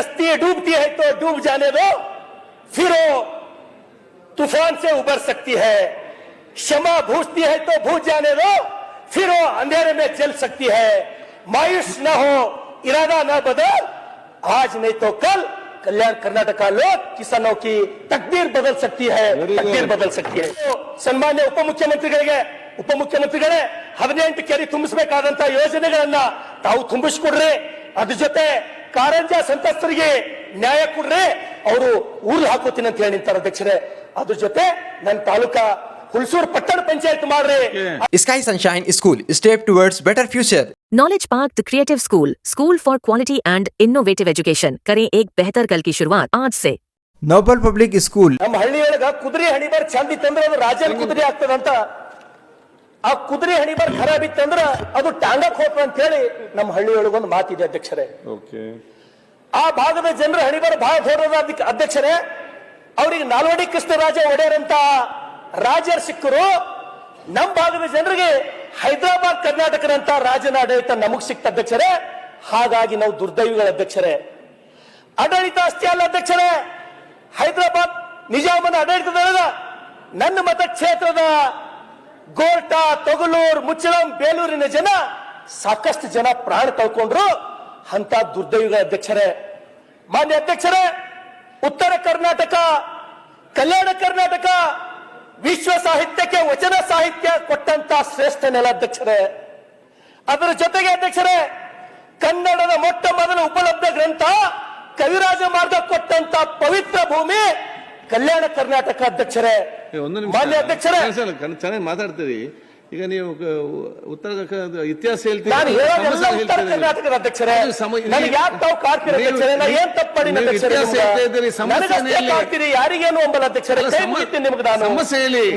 कश्ती डूबती है तो डूब जाने दो, फिर वो तूफान से उबर सकती है। क्षमा भूजती है तो भूज जाने दो, फिर वो अंधेरे में जल सकती है। मायूस न हो, इरादा न बदल, आज नहीं तो कल कल्याण कर्नाटक लोग किसानों की तकदीर बदल सकती है, तकदीर बदल सकती है। तो सन्मान्य ಉಪಮುಖ್ಯಮಂತ್ರಿಗಳೇ 18 ಕೆರೆ ತುಂಬಿಸಬೇಕಾದಂತ ಯೋಜನೆಗಳನ್ನ ತಾವು ತುಂಬಿಸಿಕೊಡ್ರಿ, ಅದ್ರ ಜೊತೆ ಕಾರಂಜ ಸಂತ್ರಸ್ತರಿಗೆ ನ್ಯಾಯ ಕೊಡ್ರಿ, ಅವರು ಊರು ಹಾಕೋತೀನಿ ಅಂತ ಹೇಳಿ ನಿಂತಾರ ಅಧ್ಯಕ್ಷರೇ. ಅದ್ರ ಜೊತೆ ನನ್ನ ತಾಲೂಕಾ ಹುಲ್ಸೂರು ಪಟ್ಟಣ ಪಂಚಾಯತ್ ಮಾಡ್ರಿ. Sky Sunshine School, step towards better future. Knowledge park the creative school for quality and innovative education. करें एक बेहतर कल की शुरुआत आज से। Noble Public School. ನಮ್ಮ ಹಳ್ಳಿಯೊಳಗ ಕುದುರೆ ಹಣಿಬಾರ್ ಚಂದ ಇತ್ತಂದ್ರೆ ಅದು ರಾಜನ ಕುದುರೆ ಆಗ್ತದಂತ, ಆ ಕುದುರೆ ಹಣಿಬಾರ್ ಖರಾಬ್ ಇತ್ತಂದ್ರ ಅದು ಟಾಂಗಕ್ ಹೋಗ್ತ ಅಂತ ಹೇಳಿ ನಮ್ಮ ಹಳ್ಳಿಯೊಳಗ ಒಂದು ಮಾತಿದೆ ಅಧ್ಯಕ್ಷರೇ. ಆ ಭಾಗದ ಜನರ ಹಣಿಬಾರ್ ಬಹಳ ದೊಡ್ಡದ ಅಧ್ಯಕ್ಷರೇ. ಅವ್ರಿಗೆ ನಾಲ್ವಡಿ ಕೃಷ್ಣರಾಜ ಒಡೆಯರ್ ಅಂತ ರಾಜರು ಸಿಕ್ಕರು, ನಮ್ಮ ಭಾಗದ ಜನರಿಗೆ ಹೈದರಾಬಾದ್ ಕರ್ನಾಟಕದಂತ ರಾಜನ ಆಡಳಿತ ನಮಗ್ ಸಿಕ್ತ ಅಧ್ಯಕ್ಷರೇ. ಹಾಗಾಗಿ ನಾವು ದುರ್ದೈವಿಗಳ ಅಧ್ಯಕ್ಷರೇ. ಆಡಳಿತ ಅಷ್ಟೇ ಅಲ್ಲ ಅಧ್ಯಕ್ಷರೇ, ಹೈದರಾಬಾದ್ ನಿಜಾಮನ ಆಡಳಿತದೊಳಗ ನನ್ನ ಮತಕ್ಷೇತ್ರದ ಗೋರ್ಟಾ, ತೊಗಲೂರು, ಮುಚ್ಚಳಂ, ಬೇಲೂರಿನ ಜನ ಸಾಕಷ್ಟು ಜನ ಪ್ರಾಣ ಕಳ್ಕೊಂಡ್ರು. ಅಂತ ದುರ್ದೈವಿಗಳ ಅಧ್ಯಕ್ಷರೇ. ಮಾನ್ಯ ಅಧ್ಯಕ್ಷರೇ, ಉತ್ತರ ಕರ್ನಾಟಕ, ಕಲ್ಯಾಣ ಕರ್ನಾಟಕ ವಿಶ್ವ ಸಾಹಿತ್ಯಕ್ಕೆ ವಚನ ಸಾಹಿತ್ಯ ಕೊಟ್ಟಂತ ಶ್ರೇಷ್ಠ ನೆಲ ಅಧ್ಯಕ್ಷರೇ. ಅದರ ಜೊತೆಗೆ ಅಧ್ಯಕ್ಷರೇ, ಕನ್ನಡದ ಮೊಟ್ಟ ಮೊದಲ ಉಪಲಬ್ಧ ಗ್ರಂಥ ಕವಿರಾಜ ಮಾರ್ಗ ಕೊಟ್ಟಂತ ಪವಿತ್ರ ಭೂಮಿ ಕಲ್ಯಾಣ ಕರ್ನಾಟಕ ಅಧ್ಯಕ್ಷರೇ. ಮಾನ್ಯ ಅಧ್ಯಕ್ಷರೇ, ಚೆನ್ನಾಗಿ ಮಾತಾಡ್ತೀರಿ. ಈಗ ನೀವು ಉತ್ತರ ಇತಿಹಾಸ ಹೇಳ್ತೀರಿ, ನಾನು ಹೇಳೋದೆಲ್ಲ ಉತ್ತರ ಕರ್ನಾಟಕದ ಅಧ್ಯಕ್ಷರೇ. ನನಗೆ ಯಾಕೆ ತಾವು ಕಾಡ್ತೀರಿ ಅಧ್ಯಕ್ಷರೇ? ನಾ ಏನ್ ತಪ್ಪು ಮಾಡಿನ ಅಧ್ಯಕ್ಷರೇ? ನನಗಷ್ಟೇ ಕಾಡ್ತೀರಿ, ಯಾರಿಗೇನು ಅಂಬಲ್ಲ ಅಧ್ಯಕ್ಷರೇ. ಕೈ ಮುಗಿತೀನಿ ನಿಮ್ಗೆ ನಾನು.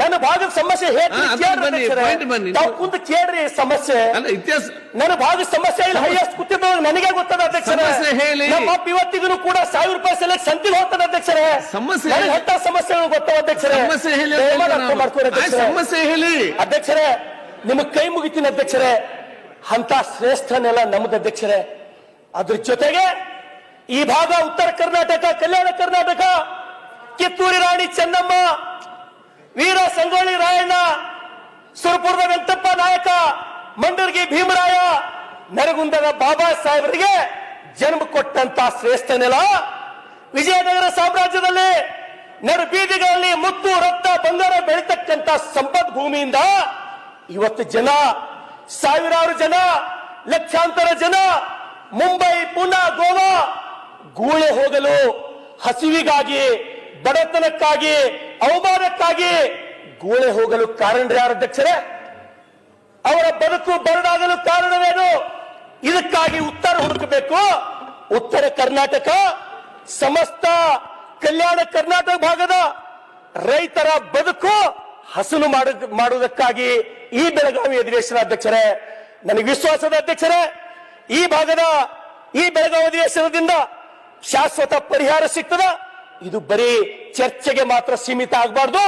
ನನ್ನ ಭಾಗದ ಸಮಸ್ಯೆ ಹೇಳ್ತೀನಿ, ತಾವು ಕುಂತು ಕೇಳ್ರಿ ಸಮಸ್ಯೆ. ನನ್ನ ಭಾಗದ ಸಮಸ್ಯೆ ಇಲ್ಲಿ ಹೈಯೆಸ್ಟ್ ಕೂತಿದ್ದವಾಗ ನನಗೆ ಗೊತ್ತದ ಅಧ್ಯಕ್ಷರೇ. ನಮ್ಮ ಅಪ್ಪ ಇವತ್ತಿಗೂ ಕೂಡ 1000 ರೂಪಾಯಿ ಸೆಲೆಕ್ಟ್ ಸಂತಿಗೆ ಹೋಗ್ತದ ಅಧ್ಯಕ್ಷರೇ. ನನಗೆ ಹತ್ತ ಸಮಸ್ಯೆಗಳು ಗೊತ್ತವ ಅಧ್ಯಕ್ಷರೇ. ಸಮಸ್ಯೆ ಹೇಳಿ ಅಧ್ಯಕ್ಷರೇ. ನಿಮಗೆ ಕೈ ಮುಗಿತೀನಿ ಅಧ್ಯಕ್ಷರೇ. ಅಂತ ಶ್ರೇಷ್ಠ ನೆಲ ನಮ್ದು ಅಧ್ಯಕ್ಷರೇ. ಅದ್ರ ಜೊತೆಗೆ ಈ ಭಾಗ ಉತ್ತರ ಕರ್ನಾಟಕ, ಕಲ್ಯಾಣ ಕರ್ನಾಟಕ, ಕಿತ್ತೂರಿ ರಾಣಿ ಚೆನ್ನಮ್ಮ, ವೀರ ಸಂಗೊಳ್ಳಿ ರಾಯಣ್ಣ, ಸುರಪುರದ ವೆಂಕಟಪ್ಪ ನಾಯಕ, ಮಂಡರ್ಗಿ ಭೀಮರಾಯ, ನರಗುಂದದ ಬಾಬಾ ಸಾಹೇಬರಿಗೆ ಜನ್ಮ ಕೊಟ್ಟಂತ ಶ್ರೇಷ್ಠ ನೆಲ. ವಿಜಯನಗರ ಸಾಮ್ರಾಜ್ಯದಲ್ಲಿ ನಡು ಬೀದಿಗಳಲ್ಲಿ ಮುತ್ತು, ರಕ್ತ, ಬಂಗಾರ ಬೆಳೀತಕ್ಕಂತ ಸಂಪತ್ ಭೂಮಿಯಿಂದ ಇವತ್ತು ಜನ, ಸಾವಿರಾರು ಜನ, ಲಕ್ಷಾಂತರ ಜನ ಮುಂಬೈ, ಪುಣೆ, ಗೋವಾ ಗೂಳೆ ಹೋಗಲು, ಹಸಿವಿಗಾಗಿ, ಬಡತನಕ್ಕಾಗಿ, ಅವಮಾನಕ್ಕಾಗಿ ಗೂಳೆ ಹೋಗಲು ಕಾರಣ ಯಾರು ಅಧ್ಯಕ್ಷರೇ? ಅವರ ಬದುಕು ಬರಡಾಗಲು ಕಾರಣವೇನು? ಇದಕ್ಕಾಗಿ ಉತ್ತರ ಹುಡುಕಬೇಕು. ಉತ್ತರ ಕರ್ನಾಟಕ, ಸಮಸ್ತ ಕಲ್ಯಾಣ ಕರ್ನಾಟಕ ಭಾಗದ ರೈತರ ಬದುಕು ಹಸನು ಮಾಡುವುದಕ್ಕಾಗಿ ಈ ಬೆಳಗಾವಿ ಅಧಿವೇಶನ ಅಧ್ಯಕ್ಷರೇ. ನನಗೆ ವಿಶ್ವಾಸದ ಅಧ್ಯಕ್ಷರೇ, ಈ ಭಾಗದ ಈ ಬೆಳಗಾವಿ ಅಧಿವೇಶನದಿಂದ ಶಾಶ್ವತ ಪರಿಹಾರ ಸಿಗ್ತದ. ಇದು ಬರೀ ಚರ್ಚೆಗೆ ಮಾತ್ರ ಸೀಮಿತ ಆಗಬಾರ್ದು.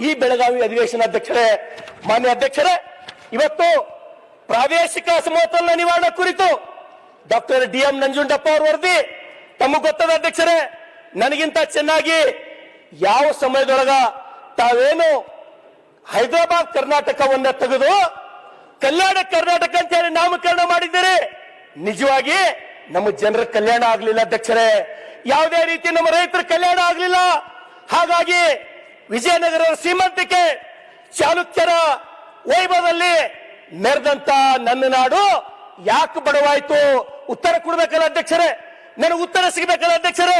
ಈ ಬೆಳಗಾವಿ ಅಧಿವೇಶನ ಅಧ್ಯಕ್ಷರೇ. ಮಾನ್ಯ ಅಧ್ಯಕ್ಷರೇ, ಇವತ್ತು ಪ್ರಾದೇಶಿಕ ಅಸಮತೋಲನ ನಿವಾರಣೆ ಕುರಿತು ಡಾಕ್ಟರ್ DM ನಂಜುಂಡಪ್ಪ ಅವರ ವರದಿ ತಮಗೆ ಗೊತ್ತದ ಅಧ್ಯಕ್ಷರೇ. ನನಗಿಂತ ಚೆನ್ನಾಗಿ ಯಾವ ಸಮಯದೊಳಗ ತಾವೇನು ಹೈದರಾಬಾದ್ ಕರ್ನಾಟಕವನ್ನ ತೆಗೆದು ಕಲ್ಯಾಣ ಕರ್ನಾಟಕ ಅಂತ ಹೇಳಿ ನಾಮಕರಣ ಮಾಡಿದ್ದೀರಿ, ನಿಜವಾಗಿ ನಮ್ಮ ಜನರ ಕಲ್ಯಾಣ ಆಗ್ಲಿಲ್ಲ ಅಧ್ಯಕ್ಷರೇ. ಯಾವುದೇ ರೀತಿ ನಮ್ಮ ರೈತರ ಕಲ್ಯಾಣ ಆಗ್ಲಿಲ್ಲ. ಹಾಗಾಗಿ ವಿಜಯನಗರ ಶ್ರೀಮಂತಿಕೆ, ಚಾಲುಕ್ಯರ ವೈಭವದಲ್ಲಿ ಮೆರೆದಂತ ನನ್ನ ನಾಡು ಯಾಕೆ ಬಡವಾಯ್ತು? ಉತ್ತರ ಕೊಡ್ಬೇಕಲ್ಲ ಅಧ್ಯಕ್ಷರೇ, ನನಗೆ ಉತ್ತರ ಸಿಗಬೇಕಲ್ಲ ಅಧ್ಯಕ್ಷರೇ.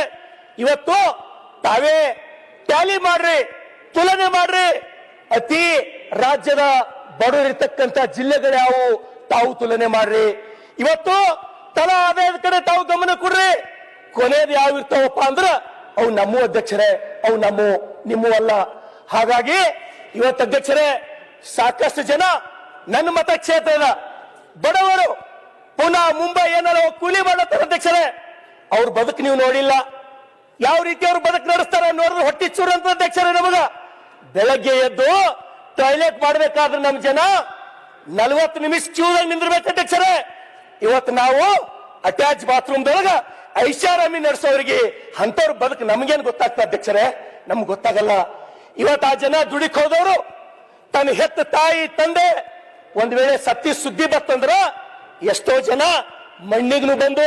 ಇವತ್ತು ತಾವೇ ಟ್ಯಾಲಿ ಮಾಡ್ರಿ, ತುಲನೆ ಮಾಡ್ರಿ. ಅತಿ ರಾಜ್ಯದ ಬಡವರಿರ್ತಕ್ಕಂಥ ಜಿಲ್ಲೆಗಳು ಯಾವುವು ತಾವು ತುಲನೆ ಮಾಡ್ರಿ. ಇವತ್ತು ತಲಾ ಆದಾಯದ ಕಡೆ ತಾವು ಗಮನ ಕೊಡ್ರಿ. ಕೊನೆಯದು ಯಾವ ಇರ್ತಾವಪ್ಪ ಅಂದ್ರ ಅವು ನಮ್ಮ ಅಧ್ಯಕ್ಷರೇ, ಅವು ನಿಮ್ಮವಲ್ಲ. ಹಾಗಾಗಿ ಇವತ್ತು ಅಧ್ಯಕ್ಷರೇ, ಸಾಕಷ್ಟು ಜನ ನನ್ನ ಮತಕ್ಷೇತ್ರದ ಬಡವರು ಪುನಃ ಮುಂಬೈ ಏನಾರ ಕೂಲಿ ಮಾಡತ್ತಾರ ಅಧ್ಯಕ್ಷರೇ. ಅವ್ರ ಬದುಕು ನೀವು ನೋಡಿಲ್ಲ, ಯಾವ ರೀತಿ ಅವ್ರು ಬದುಕು ನಡೆಸ್ತಾರ ನೋಡಿದ್ರೆ ಹೊಟ್ಟಿ ಚೂರು ಅಂತ ಅಧ್ಯಕ್ಷರೇ. ನಮಗ ಬೆಳಗ್ಗೆ ಎದ್ದು ಟಾಯ್ಲೆಟ್ ಮಾಡ್ಬೇಕಾದ್ರೆ ನಮ್ ಜನ 40 ನಿಮಿಷ ಕ್ಯೂದಾಗ ನಿಂದಿರ್ಬೇಕು ಅಧ್ಯಕ್ಷರೇ. ಇವತ್ತು ನಾವು ಅಟ್ಯಾಚ್ ಬಾತ್ರೂಮ್ದೊಳಗ ಐಷಾರಾಮಿ ನಡೆಸೋರಿಗೆ ಅಂತವ್ರ ಬದುಕು ನಮಗೇನು ಗೊತ್ತಾಗ್ತದೆ ಅಧ್ಯಕ್ಷರೇ? ನಮ್ಗೆ ಗೊತ್ತಾಗಲ್ಲ. ಇವತ್ತು ಆ ಜನ ದುಡಿಕ್ ಹೋದವರು ತನ್ನ ಹೆತ್ತ ತಾಯಿ ತಂದೆ ಒಂದ್ ವೇಳೆ ಸತ್ತಿ ಸುದ್ದಿ ಬರ್ತಂದ್ರ ಎಷ್ಟೋ ಜನ ಮಣ್ಣಿಗೂ ಬಂದು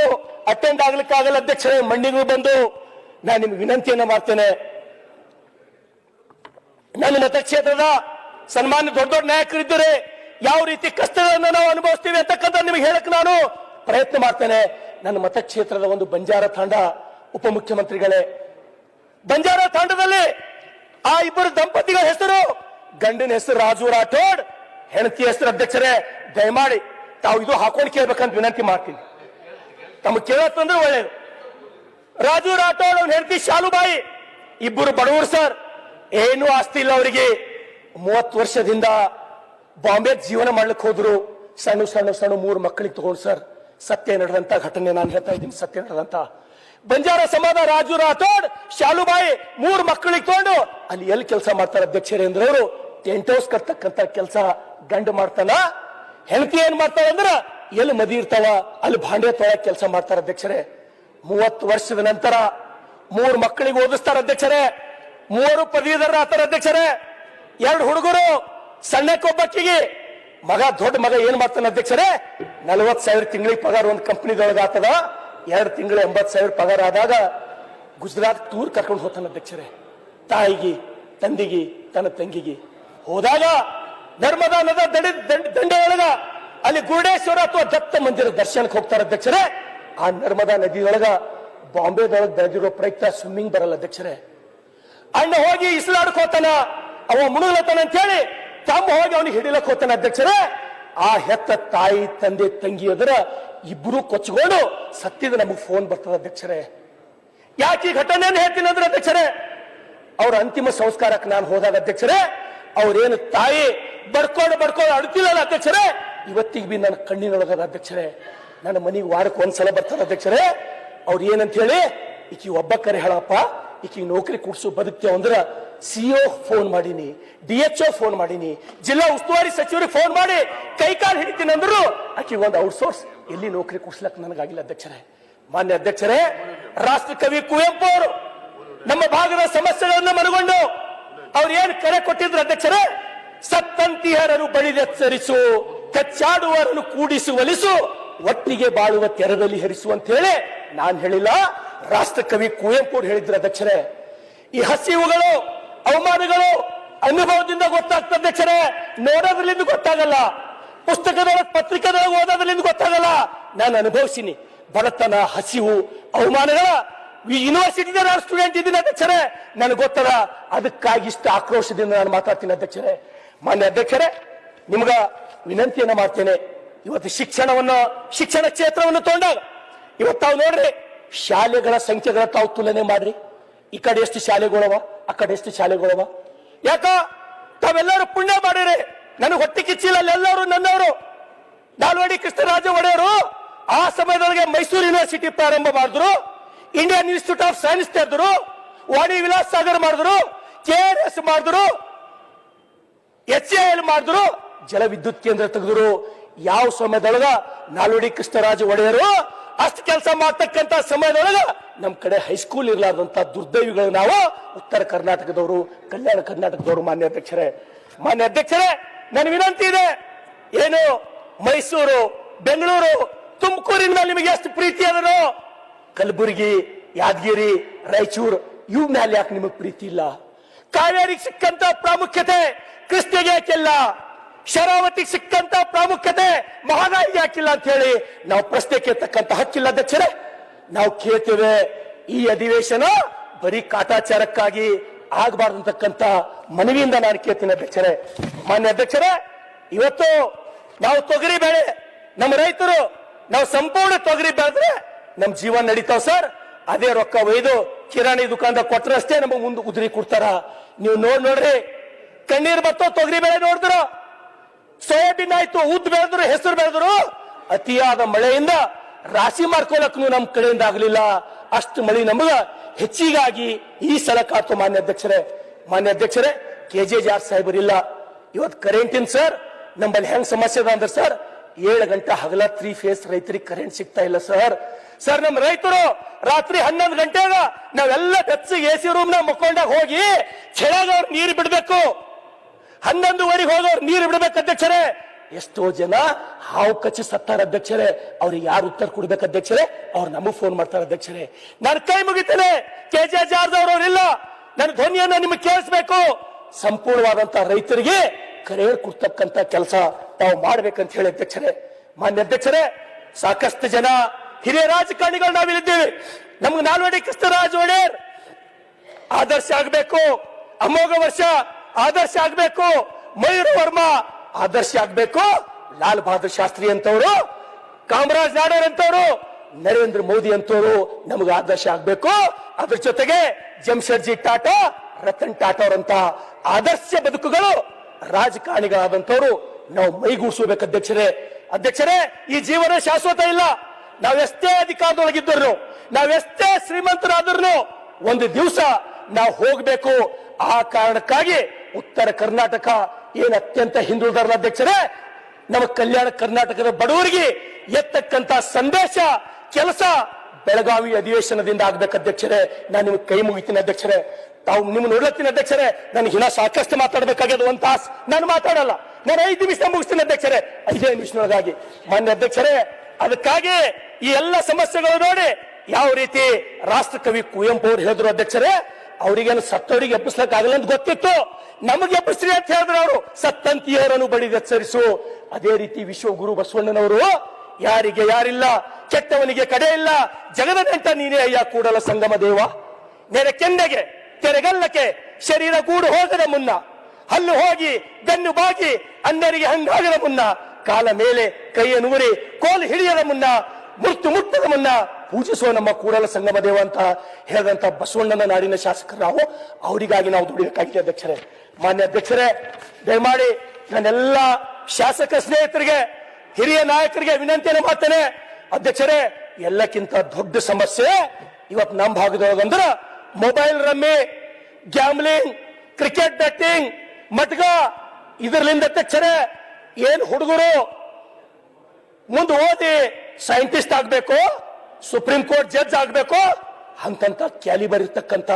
ಅಟೆಂಡ್ ಆಗ್ಲಿಕ್ಕಾಗಲ್ಲ ಅಧ್ಯಕ್ಷರೇ. ಮಣ್ಣಿಗೂ ಬಂದು ನಾನು ನಿಮ್ಗೆ ವಿನಂತಿಯನ್ನ ಮಾಡ್ತೇನೆ, ನನ್ನ ಮತಕ್ಷೇತ್ರದ ಸನ್ಮಾನ್ಯ ದೊಡ್ಡ ದೊಡ್ಡ ನಾಯಕರಿದ್ದರೆ ಯಾವ ರೀತಿ ಕಷ್ಟಗಳನ್ನು ನಾವು ಅನುಭವಿಸ್ತೀವಿ ಅಂತಕ್ಕಂಥ ನಿಮಗೆ ಹೇಳಕ್ ನಾನು ಪ್ರಯತ್ನ ಮಾಡ್ತೇನೆ. ನನ್ನ ಮತಕ್ಷೇತ್ರದ ಒಂದು ಬಂಜಾರ ತಾಂಡ, ಉಪಮುಖ್ಯಮಂತ್ರಿಗಳೇ, ಬಂಜಾರ ತಾಂಡದಲ್ಲಿ ಆ ಇಬ್ಬರು ದಂಪತಿಗಳ ಹೆಸರು, ಗಂಡನ ಹೆಸರು ರಾಜು ರಾಠೋಡ್, ಹೆಂಡತಿ ಹೆಸರು ಅಧ್ಯಕ್ಷರೇ ದಯಮಾಡಿ ತಾವು ಇದು ಹಾಕೊಂಡು ಕೇಳ್ಬೇಕಂತ ವಿನಂತಿ ಮಾಡ್ತೀನಿ. ತಮಗೆ ಕೇಳತ್ತಂದ್ರೆ ಒಳ್ಳೇದು. ರಾಜು ರಾಠೋಡ್ ಅವ್ನ ಹೆಂಡತಿ ಶಾಲುಬಾಯಿ ಇಬ್ಬರು ಬಡವರು ಸರ್, ಏನು ಆಸ್ತಿ ಇಲ್ಲ ಅವರಿಗೆ. 30 ವರ್ಷದಿಂದ ಬಾಂಬೆ ಜೀವನ ಮಾಡ್ಲಿಕ್ಕೆ ಹೋದ್ರು. ಸಣ್ಣ ಸಣ್ಣ ಸಣ್ಣ 3 ಮಕ್ಕಳಿಗೆ ತಗೊಂಡು ಸರ್. ಸತ್ಯ ನಡೆದಂತ ಘಟನೆ ನಾನು ಹೇಳ್ತಾ ಇದ್ದೀನಿ, ಸತ್ಯ ನಡೆದಂತ. ಬಂಜಾರ ಸಮಾಜ ರಾಜು ರಾಠೋಡ್ ಶಾಲುಬಾಯಿ 3 ಮಕ್ಕಳಿಗೆ ತಗೊಂಡು ಅಲ್ಲಿ ಎಲ್ಲಿ ಕೆಲಸ ಮಾಡ್ತಾರೆ ಅಧ್ಯಕ್ಷರೇ ಅಂದ್ರೆ ಅವರು ಟೆಂಟ್ ಹೌಸ್ ಕಟ್ತಕ್ಕಂತ ಕೆಲಸ ಗಂಡು ಮಾಡ್ತಾನ. ಹೆಂಡತಿ ಏನ್ ಮಾಡ್ತಾಳೆ ಅಂದ್ರ ಎಲ್ಲಿ ಮದಿ ಇರ್ತಾವ ಅಲ್ಲಿ ಭಾಂಡೆ ತೊಳಕ್ ಕೆಲಸ ಮಾಡ್ತಾರೆ ಅಧ್ಯಕ್ಷರೇ. 30 ವರ್ಷದ ನಂತರ 3 ಮಕ್ಕಳಿಗೆ ಓದಿಸ್ತಾರ ಅಧ್ಯಕ್ಷರೇ. 3 ಪದವೀಧರ ಆತರ ಅಧ್ಯಕ್ಷರೇ. 2 ಹುಡುಗರು, ಸಣ್ಣಕ್ಕೊಬ್ಬಕ್ಕಿಗೆ ಮಗ, ದೊಡ್ಡ ಮಗ ಏನ್ ಮಾಡ್ತಾನೆ ಅಧ್ಯಕ್ಷರೇ? 40,000 ತಿಂಗಳಿಗೆ ಪಗಾರ ಒಂದು ಕಂಪನಿದೊಳಗೆ ಆತದ. 2 ತಿಂಗಳು 80,000 ಪಗಾರ ಆದಾಗ ಗುಜರಾತ್ ಟೂರ್ ಕರ್ಕೊಂಡು ಹೋಗ್ತಾನೆ ಅಧ್ಯಕ್ಷರೇ. ತಾಯಿಗೆ, ತಂದಿಗೆ, ತನ್ನ ತಂಗಿಗೆ ಹೋದಾಗ ನರ್ಮದಾ ನದ ದಂಡೆಯೊಳಗ ಅಲ್ಲಿ ಗುರುಡೇಶ್ವರ ಅಥವಾ ದತ್ತ ಮಂದಿರ ದರ್ಶನಕ್ಕೆ ಹೋಗ್ತಾರೆ ಅಧ್ಯಕ್ಷರೇ. ಆ ನರ್ಮದಾ ನದಿಯೊಳಗ ಬಾಂಬೆದೊಳಗೆ ಬೆಳೆದಿರೋ ಪ್ರಯುಕ್ತ ಸ್ವಿಮ್ಮಿಂಗ್ ಬರಲ್ಲ ಅಧ್ಯಕ್ಷರೇ. ಅಣ್ಣ ಹೋಗಿ ಇಸ್ಲಾಡಕ್ ಹೋತಾನ, ಅವ ಮುಳುಗ್ಲತ್ತಾನ ಅಂತ ಹೇಳಿ ತಮ್ಮ ಹೋಗಿ ಅವನಿಗೆ ಹಿಡಿಲಕ್ ಹೋತಾನ ಅಧ್ಯಕ್ಷರೇ. ಆ ಹೆತ್ತ ತಾಯಿ ತಂದೆ ತಂಗಿ ಅದರ ಇಬ್ರು ಕೊಚ್ಕೊಂಡು ಸತ್ತಿದ ನಮಗ್ ಫೋನ್ ಬರ್ತದ ಅಧ್ಯಕ್ಷರೇ. ಯಾಕೆ ಈ ಘಟನೆಯನ್ನು ಹೇಳ್ತೀನಿ ಅಂದ್ರೆ ಅಧ್ಯಕ್ಷರೇ, ಅವ್ರ ಅಂತಿಮ ಸಂಸ್ಕಾರಕ್ಕೆ ನಾನು ಹೋದಾಗ ಅಧ್ಯಕ್ಷರೇ, ಅವ್ರೇನು ತಾಯಿ ಬಡ್ಕೊಂಡು ಅಡ್ತಿಲ್ಲ ಅಧ್ಯಕ್ಷರೇ, ಇವತ್ತಿಗೆ ಬಿ ನನ್ನ ಕಣ್ಣಿನೊಳಗದ ಅಧ್ಯಕ್ಷರೇ. ನನ್ನ ಮನೆಗೆ ವಾರಕ್ಕೆ ಒಂದ್ಸಲ ಬರ್ತಾರೆ ಅಧ್ಯಕ್ಷರೇ. ಅವ್ರು ಏನಂತ ಹೇಳಿ, ಈಕಿ ಒಬ್ಬ ಕರೆ ಹೇಳಪ್ಪ, ಈಕಿ ನೌಕರಿ ಕೊಡ್ಸು ಬದುಕ್ತೇವ ಅಂದ್ರ ಸಿಒ ಫೋನ್ ಮಾಡೀನಿ, DHO ಫೋನ್ ಮಾಡೀನಿ, ಜಿಲ್ಲಾ ಉಸ್ತುವಾರಿ ಸಚಿವರಿಗೆ ಫೋನ್ ಮಾಡಿ ಕೈಕಾಲು ಹಿಡಿತೀನಿ ಅಂದ್ರು ಆಕಿ ಒಂದು ಔಟ್ಸೋರ್ಸ್ ಎಲ್ಲಿ ನೌಕರಿ ಕೊಡ್ಸ್ಲಕ್ ನನಗಾಗಿಲ್ಲ ಅಧ್ಯಕ್ಷರೇ. ಮಾನ್ಯ ಅಧ್ಯಕ್ಷರೇ, ರಾಷ್ಟ್ರ ಕವಿ ಕುವೆಂಪು ಅವರು ನಮ್ಮ ಭಾಗದ ಸಮಸ್ಯೆಗಳನ್ನ ಮನಗೊಂಡು ಅವ್ರು ಏನ್ ಕರೆ ಕೊಟ್ಟಿದ್ರು ಅಧ್ಯಕ್ಷರೇ? ಸತ್ತಂತಿಹರನ್ನು ಬಳಿದೆಚ್ಚರಿಸು, ಕಚ್ಚಾಡುವರನ್ನು ಕೂಡಿಸು ಒಲಿಸು, ಒಟ್ಟಿಗೆ ಬಾಳುವ ತೆರದಲ್ಲಿ ಹರಿಸು ಅಂತ ಹೇಳಿ ನಾನ್ ಹೇಳಿಲ್ಲ, ರಾಷ್ಟ್ರ ಕವಿ ಕುವೆಂಪು ಅವರು ಹೇಳಿದ್ರು ಅಧ್ಯಕ್ಷರೇ. ಈ ಹಸಿವುಗಳು, ಅವಮಾನಗಳು ಅನುಭವದಿಂದ ಗೊತ್ತಾಗ್ತದೆ ಅಧ್ಯಕ್ಷರೇ, ನೋಡೋದ್ರಲ್ಲಿಂದ ಗೊತ್ತಾಗಲ್ಲ, ಪುಸ್ತಕದೊಳಗೆ ಪತ್ರಿಕೆದೊಳಗೆ ಓದೋದ್ರಲ್ಲಿಂದ ಗೊತ್ತಾಗಲ್ಲ. ನಾನು ಅನುಭವಿಸಿನಿ ಬಡತನ, ಹಸಿವು, ಅವಮಾನಗಳ. ಯೂನಿವರ್ಸಿಟಿದ ನಾನು ಸ್ಟೂಡೆಂಟ್ ಇದ್ದೀನಿ ಅಧ್ಯಕ್ಷರೇ, ನನಗೆ ಗೊತ್ತದ. ಅದಕ್ಕಾಗಿ ಇಷ್ಟು ಆಕ್ರೋಶದಿಂದ ನಾನು ಮಾತಾಡ್ತೀನಿ ಅಧ್ಯಕ್ಷರೇ. ಮಾನ್ಯ ಅಧ್ಯಕ್ಷರೇ, ನಿಮ್ಗ ವಿನಂತಿಯನ್ನ ಮಾಡ್ತೇನೆ. ಇವತ್ತು ಶಿಕ್ಷಣ ಕ್ಷೇತ್ರವನ್ನು ತಗೊಂಡಾಗ ಇವತ್ತು ತಾವು ನೋಡ್ರಿ, ಶಾಲೆಗಳ ಸಂಖ್ಯೆಗಳ ತಾವು ತುಲನೆ ಮಾಡ್ರಿ. ಈ ಕಡೆ ಎಷ್ಟು ಶಾಲೆಗಳವ, ಆ ಕಡೆ ಎಷ್ಟು ಶಾಲೆಗಳವ. ಯಾಕ ತಾವೆಲ್ಲರೂ ಪುಣ್ಯ ಮಾಡಿರಿ. ನನಗೆ ಹೊಟ್ಟೆ ಕಿಚ್ಚಿಲ್ಲ, ಅಲ್ಲೆಲ್ಲರೂ ನನ್ನವರು. ನಾಲ್ವಡಿ ಕೃಷ್ಣರಾಜ ಒಡೆಯರು ಆ ಸಮಯದೊಳಗೆ ಮೈಸೂರು ಯೂನಿವರ್ಸಿಟಿ ಪ್ರಾರಂಭ ಮಾಡಿದ್ರು, ಇಂಡಿಯನ್ ಇನ್ಸ್ಟಿಟ್ಯೂಟ್ ಆಫ್ ಸೈನ್ಸ್ ತೆರೆದ್ರು, ವಾಣಿ ವಿಲಾಸ್ ಸಾಗರ್ ಮಾಡಿದ್ರು, KRS ಮಾಡಿದ್ರು, HAL ಮಾಡಿದ್ರು, ಜಲ ವಿದ್ಯುತ್ ಕೇಂದ್ರ ತೆಗೆದ್ರು. ಯಾವ ಸಮಯದೊಳಗ ನಾಲ್ವಡಿ ಕೃಷ್ಣರಾಜ ಒಡೆಯರು ಅಷ್ಟು ಕೆಲಸ ಮಾಡ್ತಕ್ಕಂತ ಸಮಯದೊಳಗ ನಮ್ ಕಡೆ ಹೈಸ್ಕೂಲ್ ಇರ್ಲಾರ್ದಂತ ದುರ್ದೈವಿಗಳು ನಾವು ಉತ್ತರ ಕರ್ನಾಟಕದವರು, ಕಲ್ಯಾಣ ಕರ್ನಾಟಕದವರು. ಮಾನ್ಯ ಅಧ್ಯಕ್ಷರೇ, ನನ್ನ ವಿನಂತಿ ಇದೆ, ಏನು ಮೈಸೂರು, ಬೆಂಗಳೂರು, ತುಮಕೂರಿನ ಮೇಲೆ ನಿಮಗೆ ಎಷ್ಟು ಪ್ರೀತಿ ಅದರೋ, ಕಲಬುರಗಿ, ಯಾದಗಿರಿ, ರಾಯಚೂರು ಇವ್ ಮೇಲೆ ಯಾಕೆ ನಿಮಗೆ ಪ್ರೀತಿ ಇಲ್ಲ? ಕಾವೇರಿಗೆ ಸಿಕ್ಕಂತ ಪ್ರಾಮುಖ್ಯತೆ ಕೃಷ್ಣಗೆ ಯಾಕಿಲ್ಲ? ಶರಾವತಿಗೆ ಸಿಕ್ಕಂತ ಪ್ರಾಮುಖ್ಯತೆ ಮಹಾದಾಯಿಗೆ ಯಾಕಿಲ್ಲ ಅಂತ ಹೇಳಿ ನಾವು ಪ್ರಶ್ನೆ ಕೇಳ್ತಕ್ಕಂತ ಹಕ್ಕಿಲ್ಲ ಅಧ್ಯಕ್ಷರೇ. ನಾವು ಕೇಳ್ತೇವೆ, ಈ ಅಧಿವೇಶನ ಬರೀ ಕಾಟಾಚಾರಕ್ಕಾಗಿ ಆಗಬಾರ್ದಂತಕ್ಕಂತ ಮನವಿಯಿಂದ ನಾನು ಕೇಳ್ತೀನಿ ಅಧ್ಯಕ್ಷರೇ. ಮಾನ್ಯ ಅಧ್ಯಕ್ಷರೇ, ಇವತ್ತು ನಾವು ತೊಗರಿ ಬೆಳೆ, ನಮ್ಮ ರೈತರು ನಾವು ಸಂಪೂರ್ಣ ತೊಗರಿ ಬೆಳೆದ್ರೆ ನಮ್ ಜೀವನ ನಡೀತಾವ ಸರ್. ಅದೇ ರೊಕ್ಕ ಒಯ್ದು ಕಿರಾಣಿ ದುಕಾನ್ದಾಗ ಕೊಟ್ಟರಷ್ಟೇ ನಮಗೆ ಮುಂದೆ ಉದುರಿ ಕೊಡ್ತಾರ. ನೀವು ನೋಡ್ರಿ, ಕಣ್ಣೀರ್ ಬರ್ತೋ ತೊಗರಿ ಬೆಳೆ ನೋಡಿದ್ರು, ಸೋಯಾಬೀನ್ ಆಯ್ತು, ಉದ್ದು ಬೆಳೆದ್ರು, ಹೆಸರು ಬೆಳೆದ್ರು, ಅತಿಯಾದ ಮಳೆಯಿಂದ ರಾಶಿ ಮಾಡ್ಕೊಳಕ್ ನಮ್ ಕಡೆಯಿಂದ ಆಗ್ಲಿಲ್ಲ. ಅಷ್ಟು ಮಳೆ ನಮಗ ಹೆಚ್ಚಿಗಾಗಿ ಈ ಸಲ ಕಾತು. ಮಾನ್ಯ ಅಧ್ಯಕ್ಷರೇ, KJ ಜಾರ್ ಸಾಹೇಬರಿಲ್ಲ. ಇವತ್ತು ಕರೆಂಟಿನ ಸರ್ ನಮ್ಮಲ್ಲಿ ಹೆಂಗ್ ಸಮಸ್ಯೆ ಅದ ಅಂದ್ರೆ ಸರ್, 7 ಗಂಟೆ ಹಗಲ 3 ಫೇಸ್ ರೈತರಿಗೆ ಕರೆಂಟ್ ಸಿಗ್ತಾ ಇಲ್ಲ ಸರ್. ಸರ್ ನಮ್ಮ ರೈತರು ರಾತ್ರಿ 11 ಗಂಟೆಗ ನಾವೆಲ್ಲ ಬೆಚ್ಚಗೆ ಎಸಿ ರೂಮ್ ನ ಮುಕ್ಕೊಂಡಾಗ ಹೋಗಿ ಕೆಳಗ ಅವ್ರು ನೀರು ಬಿಡ್ಬೇಕು, 11:30 ಹೋಗಿ ಅವ್ರು ನೀರು ಬಿಡ್ಬೇಕು ಅಧ್ಯಕ್ಷರೇ. ಎಷ್ಟೋ ಜನ ಹಾವು ಕಚ್ಚಿ ಸತ್ತಾರ ಅಧ್ಯಕ್ಷರೇ. ಅವ್ರಿಗೆ ಯಾರು ಉತ್ತರ ಕೊಡ್ಬೇಕು ಅಧ್ಯಕ್ಷರೇ? ಅವ್ರು ನಮಗ್ ಫೋನ್ ಮಾಡ್ತಾರೆ ಅಧ್ಯಕ್ಷರೇ. ನಾನು ಕೈ ಮುಗಿತೇನೆ, KJ ಜಾರ್ಜ್ ಅವರಿಲ್ಲ, ನನ್ನ ಧ್ವನಿಯನ್ನ ನಿಮಗೆ ಕೇಳಿಸ್ಬೇಕು. ಸಂಪೂರ್ಣವಾದಂತ ರೈತರಿಗೆ ಕರೆ ಕೊಡ್ತಕ್ಕಂತ ಕೆಲಸ ತಾವು ಮಾಡ್ಬೇಕಂತ ಹೇಳಿ ಅಧ್ಯಕ್ಷರೇ. ಮಾನ್ಯ ಅಧ್ಯಕ್ಷರೇ, ಸಾಕಷ್ಟು ಜನ ಹಿರಿಯ ರಾಜಕಾರಣಿಗಳು ನಾವಿಲ್ಲಿದ್ದೇವೆ. ನಮ್ಗೆ ನಾಲ್ವಡಿ ಕೃಷ್ಣರಾಜ ಒಡೆಯರ್ ಆದರ್ಶ ಆಗ್ಬೇಕು, ಅಮೋಘ ವರ್ಷ ಆದರ್ಶ ಆಗ್ಬೇಕು, ಮಯೂರ ವರ್ಮಾ ಆದರ್ಶ ಆಗ್ಬೇಕು, ಲಾಲ್ ಬಹದ್ದೂರ್ ಶಾಸ್ತ್ರಿ ಅಂತವರು, ಕಾಮರಾಜ್ ನಾಡೋರ್ ಅಂತವರು, ನರೇಂದ್ರ ಮೋದಿ ಅಂತವರು ನಮಗೆ ಆದರ್ಶ ಆಗ್ಬೇಕು. ಅದ್ರ ಜೊತೆಗೆ ಜಮ್ಶೆಡ್ಜಿ ಟಾಟಾ, ರತನ್ ಟಾಟಾ ಅವರಂತ ಆದರ್ಶ ಬದುಕುಗಳು ರಾಜಕಾರಣಿಗಳಾದಂತವರು ನಾವು ಮೈಗೂಡಿಸಬೇಕು ಅಧ್ಯಕ್ಷರೇ. ಅಧ್ಯಕ್ಷರೇ, ಈ ಜೀವನ ಶಾಶ್ವತ ಇಲ್ಲ. ನಾವೆಷ್ಟೇ ಅಧಿಕಾರದೊಳಗಿದ್ದರು, ನಾವೆಷ್ಟೇ ಶ್ರೀಮಂತರಾದ್ರೂ ಒಂದು ದಿವಸ ನಾವು ಹೋಗ್ಬೇಕು. ಆ ಕಾರಣಕ್ಕಾಗಿ ಉತ್ತರ ಕರ್ನಾಟಕ ಏನ್ ಅತ್ಯಂತ ಹಿಂದುಳಿದಾರಲ್ಲ ಅಧ್ಯಕ್ಷರೇ, ನಮ್ಮ ಕಲ್ಯಾಣ ಕರ್ನಾಟಕದ ಬಡವರಿಗೆ ಎತ್ತಕ್ಕಂತ ಸಂದೇಶ ಕೆಲಸ ಬೆಳಗಾವಿ ಅಧಿವೇಶನದಿಂದ ಆಗ್ಬೇಕು ಅಧ್ಯಕ್ಷರೇ. ನಾನು ನಿಮ್ಗೆ ಕೈ ಮುಗಿತೀನಿ ಅಧ್ಯಕ್ಷರೇ. ತಾವು ನಿಮ್ಮ ನೋಡ್ಲತ್ತೀನಿ ಅಧ್ಯಕ್ಷರೇ. ನನಗೆ ಹಿನ್ನ ಸಾಕಷ್ಟು ಮಾತಾಡಬೇಕಾಗ್ಯದ, ಒಂದು ತಾಸು ನಾನು ಮಾತಾಡಲ್ಲ. ನಾನು 5 ನಿಮಿಷ ಮುಗಿಸ್ತೀನಿ ಅಧ್ಯಕ್ಷರೇ, 5 ನಿಮಿಷದೊಳಗಾಗಿ. ಮಾನ್ಯ ಅಧ್ಯಕ್ಷರೇ, ಅದಕ್ಕಾಗಿ ಈ ಎಲ್ಲ ಸಮಸ್ಯೆಗಳು ನೋಡಿ ಯಾವ ರೀತಿ ರಾಷ್ಟ್ರಕವಿ ಕುವೆಂಪು ಅವರು ಹೇಳಿದ್ರು ಅಧ್ಯಕ್ಷರೇ, ಅವರಿಗೇನು ಸತ್ತವರಿಗೆ ಎಬ್ಬಿಸ್ಲಕ್ ಆಗಲ್ಲ ಅಂತ ಗೊತ್ತಿತ್ತು, ನಮಗೆ ಎಬ್ಬಿಸ್ರಿ ಅಂತ ಹೇಳಿದ್ರು ಅವರು. ಸತ್ತಂತಿಯವರನ್ನು ಬಡಿದು ಎಚ್ಚರಿಸು. ಅದೇ ರೀತಿ ವಿಶ್ವಗುರು ಬಸವಣ್ಣನವರು ಯಾರಿಗೆ ಯಾರಿಲ್ಲ, ಕೆಟ್ಟವನಿಗೆ ಕಡೆ ಇಲ್ಲ, ಜಗದ ನೆಂಟ ನೀನೇ ಅಯ್ಯ ಕೂಡಲ ಸಂಗಮ ದೇವ. ನೆರೆ ಕೆನ್ನೆಗೆ ತೆರೆಗಲ್ಲಕ್ಕೆ ಶರೀರ ಗೂಡು ಹೋಗದ ಮುನ್ನ, ಹಲ್ಲು ಹೋಗಿ ಬೆನ್ನು ಬಾಗಿ ಅನ್ಯರಿಗೆ ಹಂಗಾಗದ ಮುನ್ನ, ಕಾಲ ಮೇಲೆ ಕೈಯ ನುಗುರಿ ಕೋಲು ಹಿಡಿಯದ ಮುನ್ನ, ಮುತ್ತು ಮುಟ್ಟದ ಮುನ್ನ ಪೂಜಿಸುವ ನಮ್ಮ ಕೂಡಲ ಸಂಗಮ ದೇವ ಅಂತ ಹೇಳಿದಂತ ಬಸವಣ್ಣನ ನಾಡಿನ ಶಾಸಕರು ನಾವು, ಅವರಿಗಾಗಿ ನಾವು ದುಡಿಬೇಕಾಗಿದೆ ಅಧ್ಯಕ್ಷರೇ. ಮಾನ್ಯ ಅಧ್ಯಕ್ಷರೇ, ದಯಮಾಡಿ ನನ್ನೆಲ್ಲ ಶಾಸಕ ಸ್ನೇಹಿತರಿಗೆ, ಹಿರಿಯ ನಾಯಕರಿಗೆ ವಿನಂತಿಯನ್ನು ಮಾಡ್ತೇನೆ. ಅಧ್ಯಕ್ಷರೇ, ಎಲ್ಲಕ್ಕಿಂತ ದೊಡ್ಡ ಸಮಸ್ಯೆ ಇವತ್ತು ನಮ್ಮ ಭಾಗದೊಳಗಂದ್ರ mobile rummy, gambling, cricket betting, ಮಟ್ಗ. ಇದರಿಂದ ಅಧ್ಯಕ್ಷರೇ, ಏನ್ ಹುಡುಗರು ಮುಂದೆ ಓದಿ ಸೈಂಟಿಸ್ಟ್ ಆಗ್ಬೇಕು, ಸುಪ್ರೀಂ ಕೋರ್ಟ್ ಜಡ್ಜ್ ಆಗ್ಬೇಕು ಅಂತಂತ ಕ್ಯಾಲಿಬರ್ ಇರ್ತಕ್ಕಂತ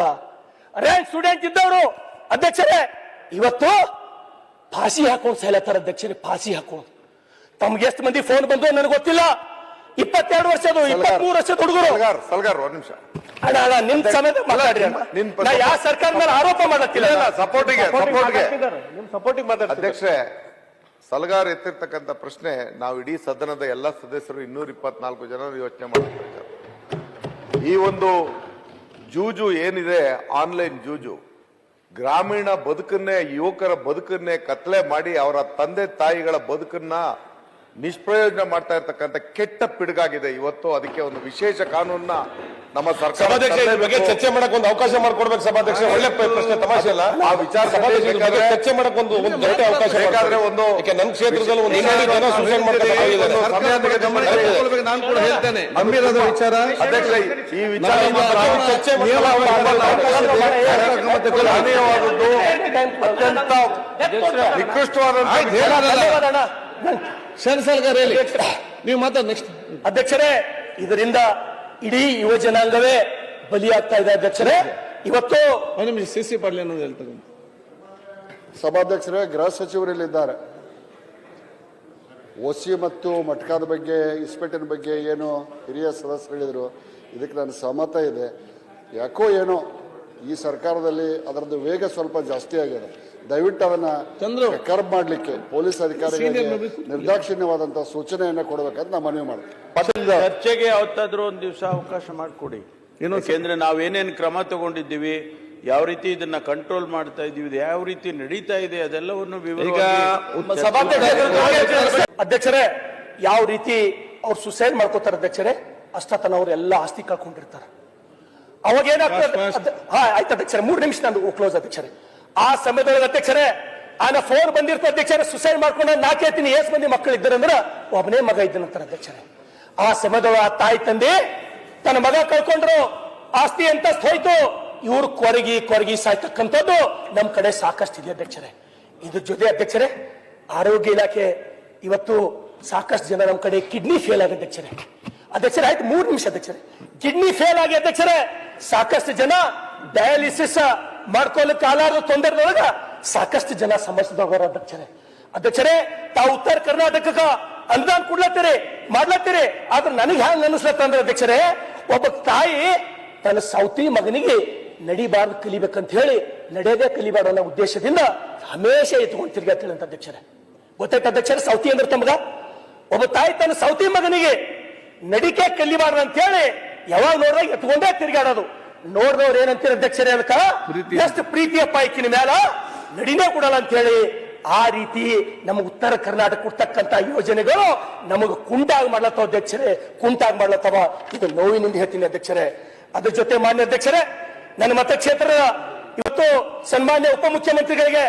ರ್ಯಾಂಕ್ ಸ್ಟೂಡೆಂಟ್ ಇದ್ದವರು ಅಧ್ಯಕ್ಷರೇ ಇವತ್ತು ಫಾಸಿ ಹಾಕೊಂಡು ಸೈಲತ್ತಾರ ಅಧ್ಯಕ್ಷರೇ. ಫಾಸಿ ಹಾಕೊಂಡು ತಮ್ಗೆ ಎಷ್ಟು ಮಂದಿ ಫೋನ್ ಬಂದು ನನಗೆ ಗೊತ್ತಿಲ್ಲ. 22 ವರ್ಷದ 23 ವರ್ಷದ ಹುಡುಗರು. ಸಲ್ಗಾರ್ ಒಂದ್ ನಿಮಿಷ ಅಣ್ಣ ನಿಮ್ ಸಮಯದ ಮಾತಾಡ್ರಿ. ನಾ ಯಾವ ಸರ್ಕಾರ ಮೇಲೆ ಆರೋಪ ಮಾಡತ್ತಿಲ್ಲ, ಸಪೋರ್ಟಿಗೆ ನಿಮ್ ಸಪೋರ್ಟಿಗೆ ಮಾತಾಡ್ತೀನಿ. ಅಧ್ಯಕ್ಷರೇ, ಸಲ್ಗಾರ್ ಎತ್ತಿರ್ತಕ್ಕಂಥ ಪ್ರಶ್ನೆ ನಾವು ಇಡೀ ಸದನದ ಎಲ್ಲ ಸದಸ್ಯರು 224 ಜನ ಯೋಚನೆ ಮಾಡಬೇಕು. ಈ ಒಂದು ಜೂಜು ಏನಿದೆ, ಆನ್ಲೈನ್ ಜೂಜು, ಗ್ರಾಮೀಣ ಬದುಕನ್ನೇ, ಯುವಕರ ಬದುಕನ್ನೇ ಕತ್ಲೆ ಮಾಡಿ ಅವರ ತಂದೆ ತಾಯಿಗಳ ಬದುಕನ್ನ ನಿಷ್ಪ್ರಯೋಜನ ಮಾಡ್ತಾ ಇರ್ತಕ್ಕಂಥ ಕೆಟ್ಟ ಪಿಡುಗಾಗಿದೆ ಇವತ್ತು. ಅದಕ್ಕೆ ಒಂದು ವಿಶೇಷ ಕಾನೂನನ್ನ ನಮ್ಮ ಸರ್ಕಾರ ಚರ್ಚೆ ಮಾಡಕ್ ಒಂದು ಅವಕಾಶ ಮಾಡ್ಕೊಡ್ಬೇಕು ಸಭಾಧ್ಯಕ್ಷ. ಒಳ್ಳೆ ಪ್ರಶ್ನೆ, ತಮಾಷೆ ಅಲ್ಲ. ಆ ವಿಚಾರ ಚರ್ಚೆ ಮಾಡಕ್ ಒಂದು ದೊಡ್ಡ ಅವಕಾಶ ಬೇಕಾದ್ರೆ ಒಂದು ನನ್ನ ಕ್ಷೇತ್ರದಲ್ಲಿ ಒಂದು 200 ಜನ ಸೂಸೈಡ್ ನಾನು ಕೂಡ ಹೇಳ್ತೇನೆ, ಗಂಭೀರದ ವಿಚಾರ ಅಧ್ಯಕ್ಷ. ಈ ವಿಚಾರ ಚರ್ಚೆ ಅನ್ಯಾಯವಾದದ್ದು, ಅತ್ಯಂತ ನಿಕೃಷ್ಟವಾದ. ಸಲ್ಗಾರ್ ಹೇಳಿ, ನೀವು ಮಾತಾಡ ನೆಕ್ಸ್ಟ್. ಅಧ್ಯಕ್ಷರೇ, ಇದರಿಂದ ಇಡೀ ಯುವ ಜನಾಂಗವೇ ಬಲಿಯಾಗ್ತಾ ಇದೆ ಅಧ್ಯಕ್ಷರೇ. ಇವತ್ತು ನಿಮಗೆ CC ಪಾಟೀಲ್ ಅನ್ನೋದು ಹೇಳ್ತಾರೆ. ಸಭಾಧ್ಯಕ್ಷರೇ, ಗೃಹ ಸಚಿವರಲ್ಲಿದ್ದಾರೆ. ಓಸಿ ಮತ್ತು ಮಟ್ಕಾದ ಬಗ್ಗೆ, ಇಸ್ಪೇಟಿನ ಬಗ್ಗೆ ಏನು ಹಿರಿಯ ಸದಸ್ಯರು ಹೇಳಿದರು, ಇದಕ್ಕೆ ನಾನು ಸಹಮತ ಇದೆ. ಯಾಕೋ ಏನೋ ಈ ಸರ್ಕಾರದಲ್ಲಿ ಅದರದ್ದು ವೇಗ ಸ್ವಲ್ಪ ಜಾಸ್ತಿ ಆಗಿದೆ. ದಯವಿಟ್ಟು ಅದನ್ನ ಕರ್ಬ್ ಮಾಡಲಿಕ್ಕೆ ಪೊಲೀಸ್ ಅಧಿಕಾರಿಗಳಿಗೆ ನಿರ್ದಾಕ್ಷಿಣ್ಯವಾದಂತಹ ಸೂಚನೆಯನ್ನ ಕೊಡಬೇಕಂತ ನಾನು ಮನವಿ ಮಾಡ್ತೀನಿ. ಚರ್ಚೆಗೆ ಯಾವತ್ತಾದ್ರೂ ಒಂದು ದಿವಸ ಅವಕಾಶ ಮಾಡಿಕೊಡಿ. ಯಾಕೆಂದ್ರೆ ನಾವೇನೇನು ಕ್ರಮ ತಗೊಂಡಿದ್ದೀವಿ, ಯಾವ ರೀತಿ ಇದನ್ನ ಕಂಟ್ರೋಲ್ ಮಾಡ್ತಾ ಇದೀವಿ, ಯಾವ ರೀತಿ ನಡೀತಾ ಇದೆ, ಅದೆಲ್ಲವನ್ನು ಅಧ್ಯಕ್ಷರೇ, ಯಾವ ರೀತಿ ಅವ್ರು ಸುಸೈಡ್ ಮಾಡ್ಕೋತಾರೆ ಅಧ್ಯಕ್ಷರೇ, ಅಷ್ಟತನ ಅವ್ರೆಲ್ಲ ಆಸ್ತಿ ಕಳ್ಕೊಂಡಿರ್ತಾರೆ. ಅವಾಗ ಏನಾಗ್ತದೆ? ಆಯ್ತು ಅಧ್ಯಕ್ಷರೇ, 3 ನಿಮಿಷ ನಂದು ಕ್ಲೋಸ್ ಅಧ್ಯಕ್ಷರೇ. ಆ ಸಮಯದೊಳಗೆ ಅಧ್ಯಕ್ಷರೇ ಆನ ಫೋನ್ ಬಂದಿರ್ತದೆ ಅಧ್ಯಕ್ಷರೇ, ಸುಸೈಡ್ ಮಾಡ್ಕೊಂಡು ನಾ ಕೇಳ್ತೀನಿ ಎಷ್ಟು ಮಂದಿ ಮಕ್ಕಳು ಇದ್ದಾರಂದ್ರೆ ಒಬ್ಬನೇ ಮಗ ಇದ್ದನಂತಾರೆ ಅಧ್ಯಕ್ಷರೇ. ಆ ಸಮಯದೊಳಗೆ ಆ ತಾಯಿ ತಂದೆ ತನ್ನ ಮಗ ಕಳ್ಕೊಂಡ್ರು, ಆಸ್ತಿ ಅಂತ ಹೋಯ್ತು, ಇವ್ರು ಕೊರಗಿ ಸಾಯ್ತಕ್ಕಂಥದ್ದು ನಮ್ ಕಡೆ ಸಾಕಷ್ಟು ಇದೆ ಅಧ್ಯಕ್ಷರೇ. ಇದ್ರ ಜೊತೆ ಅಧ್ಯಕ್ಷರೇ, ಆರೋಗ್ಯ ಇಲಾಖೆ ಇವತ್ತು ಸಾಕಷ್ಟು ಜನ ನಮ್ಮ ಕಡೆ ಕಿಡ್ನಿ ಫೇಲ್ ಆಗಿದೆ ಅಧ್ಯಕ್ಷರೇ. ಅಧ್ಯಕ್ಷರೇ ಆಯ್ತು 3 ನಿಮಿಷ ಅಧ್ಯಕ್ಷರೇ. ಕಿಡ್ನಿ ಫೇಲ್ ಆಗಿ ಅಧ್ಯಕ್ಷರೇ ಸಾಕಷ್ಟು ಜನ ಡಯಾಲಿಸಿಸ್ ಮಾಡ್ಕೊಳ್ಳಿಕ್ಕೆ ಆಲಾರದ ತೊಂದರೆದೊಳಗ ಸಾಕಷ್ಟು ಜನ ಸಮಸ್ಯೆದವರ ಅಧ್ಯಕ್ಷರೇ ತಾವು ಉತ್ತರ ಕರ್ನಾಟಕಕ್ಕ ಅನುದಾನ ಕೊಡ್ಲತ್ತೀರಿ ಮಾಡ್ಲತ್ತೀರಿ. ಆದ್ರೆ ನನಗೆ ಹ್ಯಾಂಗ ಅನಿಸ್ಲತ್ತಂದ್ರೆ ಅಧ್ಯಕ್ಷರೇ, ಒಬ್ಬ ತಾಯಿ ತನ್ನ ಸೌತಿ ಮಗನಿಗೆ ನಡಿಬಾರ್ದು ಕಲಿಬೇಕಂತ ಹೇಳಿ ನಡೆಯದೇ ಕಲಿಬಾರ್ದು ಅನ್ನೋ ಉದ್ದೇಶದಿಂದ ಹಮೇಶ ಎತ್ಕೊಂಡು ತಿರ್ಗಾತಿಲ್ಲ ಅಂತ ಅಧ್ಯಕ್ಷರೇ. ಗೊತ್ತಾಯ್ತು ಅಧ್ಯಕ್ಷರೇ, ಸೌತಿ ಅಂದ್ರೆ ತಮಗ ಒಬ್ಬ ತಾಯಿ ತನ್ನ ಸೌತಿ ಮಗನಿಗೆ ನಡಿಕೆ ಕಲಿಬಾರ್ದು ಅಂತ ಹೇಳಿ ಯಾವಾಗ ನೋಡಿದಾಗ ಎತ್ಕೊಂಡೇ ತಿರ್ಗಾಡೋದು. ನೋಡಿದವ್ರು ಏನಂತೀರ ಅಧ್ಯಕ್ಷರೇ, ಅದಕ್ಕ ಎಷ್ಟು ಪ್ರೀತಿಯ ಪಾಯ್ಕಿನ ಮ್ಯಾಲ ನಡಿನೇ ಕೊಡಲ್ಲ ಅಂತ ಹೇಳಿ ಆ ರೀತಿ ನಮ್ಮ ಉತ್ತರ ಕರ್ನಾಟಕ ಕೊಡ್ತಕ್ಕಂತ ಯೋಜನೆಗಳು ನಮಗೆ ಕುಂಟಾಗಿ ಮಾಡ್ಲತ್ತವ ಅಧ್ಯಕ್ಷರೇ, ಕುಂಟಾಗಿ ಮಾಡ್ಲತ್ತವ. ಇದು ನೋವಿನಿಂದ ಹೇಳ್ತೀನಿ ಅಧ್ಯಕ್ಷರೇ. ಅದ್ರ ಜೊತೆ ಮಾನ್ಯ ಅಧ್ಯಕ್ಷರೇ, ನನ್ನ ಮತಕ್ಷೇತ್ರದ ಇವತ್ತು ಸನ್ಮಾನ್ಯ ಉಪಮುಖ್ಯಮಂತ್ರಿಗಳೇ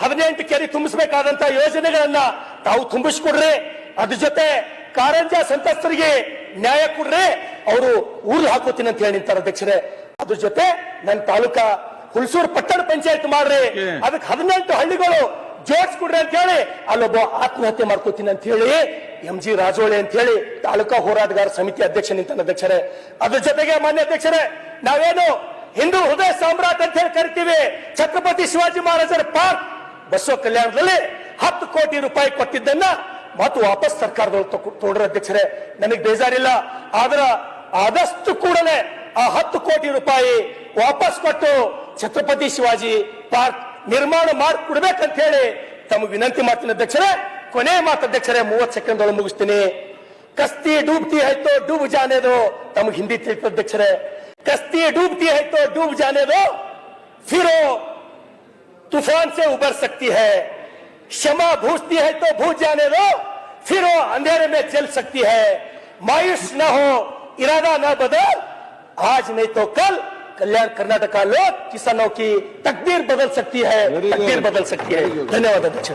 18 ಕೆರೆ ತುಂಬಿಸಬೇಕಾದಂತ ಯೋಜನೆಗಳನ್ನ ತಾವು ತುಂಬಿಸ್ಕೊಡ್ರಿ. ಅದ್ರ ಜೊತೆ ಕಾರಂಜ ಸಂತ್ರಸ್ತರಿಗೆ ನ್ಯಾಯ ಕೊಡ್ರಿ, ಅವರು ಊರು ಹಾಕೋತೀನಿ ಅಂತ ಹೇಳಿ ನಿಂತಾರ ಅಧ್ಯಕ್ಷರೇ. ಅದ್ರ ಜೊತೆ ನನ್ನ ತಾಲೂಕಾ ಹುಲ್ಸೂರು ಪಟ್ಟಣ ಪಂಚಾಯತ್ ಮಾಡ್ರಿ, ಅದಕ್ಕೆ 18 ಹಳ್ಳಿಗಳು ಜೋಡಿಸ್ಕೊಡ್ರಿ ಅಂತ ಹೇಳಿ ಅಲ್ಲೊಬ್ಬ ಆತ್ಮಹತ್ಯೆ ಮಾಡ್ಕೋತೀನಿ ಅಂತ ಹೇಳಿ MG ರಾಜೋಳಿ ಅಂತ ಹೇಳಿ ತಾಲೂಕಾ ಹೋರಾಟಗಾರ ಸಮಿತಿ ಅಧ್ಯಕ್ಷ ನಿಂತಾನ ಅಧ್ಯಕ್ಷರೇ. ಅದ್ರ ಜೊತೆಗೆ ಮಾನ್ಯ ಅಧ್ಯಕ್ಷರೇ, ನಾವೇನು ಹಿಂದೂ ಹೃದಯ ಸಾಮ್ರಾಟ್ ಅಂತ ಹೇಳಿ ಕರಿತೀವಿ, ಛತ್ರಪತಿ ಶಿವಾಜಿ ಮಹಾರಾಜರ ಪಾರ್ಕ್ ಬಸವ ಕಲ್ಯಾಣದಲ್ಲಿ 10 ಕೋಟಿ ರೂಪಾಯಿ ಕೊಟ್ಟಿದ್ದನ್ನ ಮತ್ತು ವಾಪಸ್ ಸರ್ಕಾರದವರು ತೋಡ್ರ ಅಧ್ಯಕ್ಷರೇ. ನನಗೆ ಬೇಜಾರಿಲ್ಲ, ಆದ್ರ ಆದಷ್ಟು ಕೂಡಲೇ ಆ 10 ಕೋಟಿ ರೂಪಾಯಿ ವಾಪಸ್ ಕೊಟ್ಟು ಛತ್ರಪತಿ ಶಿವಾಜಿ ಪಾರ್ಕ್ ನಿರ್ಮಾಣ ಮಾಡಿಕೊಡ್ಬೇಕಂತ ಹೇಳಿ ತಮಗೆ ವಿನಂತಿ ಮಾಡ್ತೀನಿ ಅಧ್ಯಕ್ಷರೇ. ಕೊನೆ ಮಾತು ಅಧ್ಯಕ್ಷರೇ, 30 ಸೆಕೆಂಡ್ ಒಳಗೆ ಮುಗಿಸ್ತೀನಿ. ಕಸ್ತಿ ಡೂಬ್ತಿ ಆಯ್ತು ಡೂಬ್ ಜಾನೇದು, ತಮಗೆ ಹಿಂದಿ ತಿಳಿತ ಅಧ್ಯಕ್ಷರೇ. कश्ती डूबती है तो डूब जाने दो, फिर वो तूफान से उबर सकती है. क्षमा भूजती है तो भूज जाने दो, फिर वो अंधेरे में जल सकती है. मायूस न हो, इरादा न बदल, आज नहीं तो कल कल्याण कर्नाटक लोग किसानों की तकदीर बदल सकती है, तकदीर बदल सकती है. धन्यवाद अध्यक्ष.